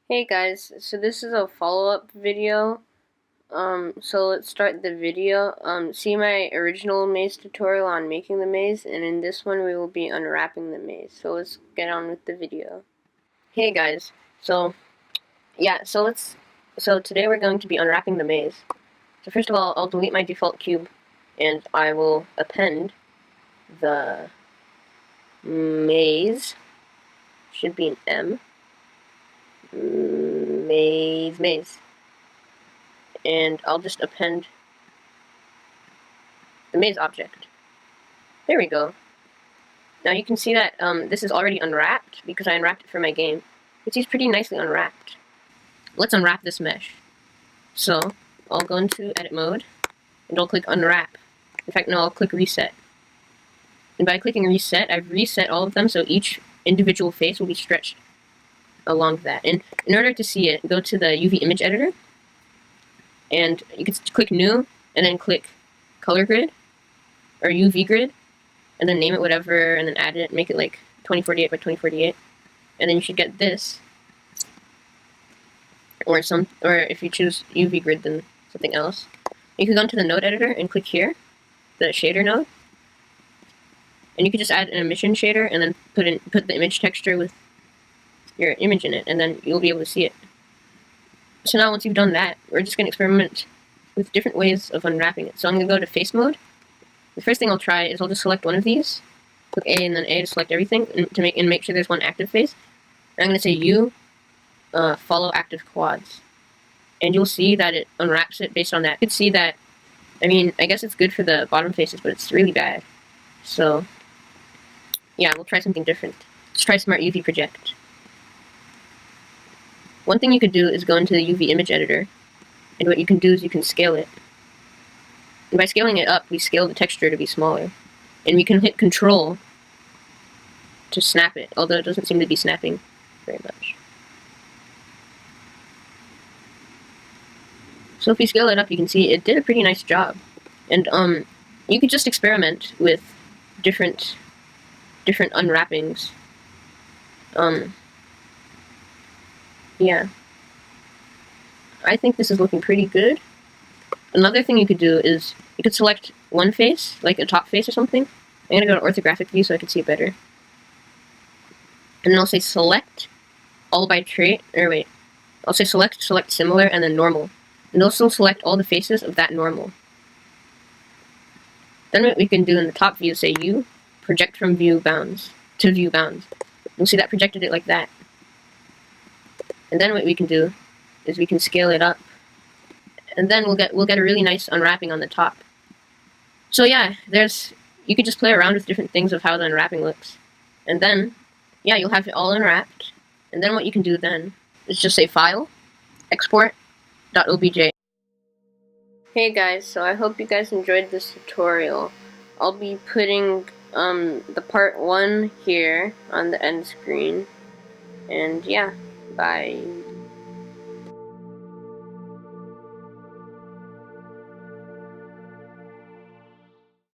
Hey guys, so this is a follow-up video. So let's start the video. See my original maze tutorial on making the maze, and in this one we will be unwrapping the maze. So let's get on with the video. Hey guys, so today we're going to be unwrapping the maze. So first of all, I'll delete my default cube, and I will append the maze. Should be an M. Maze. And I'll just append the maze object. There we go. Now you can see that this is already unwrapped because I unwrapped it for my game. It seems pretty nicely unwrapped. Let's unwrap this mesh. So I'll go into edit mode and I'll click unwrap. In fact, no, I'll click reset. And by clicking reset, I've reset all of them so each individual face will be stretched along that. And in order to see it, go to the UV image editor. And you can click new, and then click color grid, or UV grid, and then name it whatever, and then add it, make it like 2048 by 2048, and then you should get this, or if you choose UV grid, then something else. You can go into the node editor and click here, the shader node, and you can just add an emission shader, and then put the image texture with your image in it, and then you'll be able to see it. So now once you've done that, we're just going to experiment with different ways of unwrapping it. So I'm going to go to face mode. The first thing I'll try is I'll just select one of these. Click A and then A to select everything and make sure there's one active face. And I'm going to say U, follow active quads. And you'll see that it unwraps it based on that. You can see that, I guess it's good for the bottom faces, but it's really bad. So, yeah, we'll try something different. Let's try Smart UV Project. One thing you could do is go into the UV image editor, and what you can do is you can scale it. And by scaling it up, we scale the texture to be smaller. And we can hit Control to snap it, although it doesn't seem to be snapping very much. So if we scale it up, you can see it did a pretty nice job. And you could just experiment with different unwrappings. Yeah. I think this is looking pretty good. Another thing you could do is you could select one face, like a top face or something. I'm gonna go to orthographic view so I can see it better. And then I'll say select all by trait, I'll say select similar, and then normal. And also select all the faces of that normal. Then what we can do in the top view is say U, project from view bounds to view bounds. You'll see that projected it like that. And then what we can do is we can scale it up, and then we'll get a really nice unwrapping on the top. So yeah, you could just play around with different things of how the unwrapping looks, and then yeah, you'll have it all unwrapped. And then what you can do then is just say File, Export.obj. Hey guys, so I hope you guys enjoyed this tutorial. I'll be putting the part 1 here on the end screen, and yeah. Bye.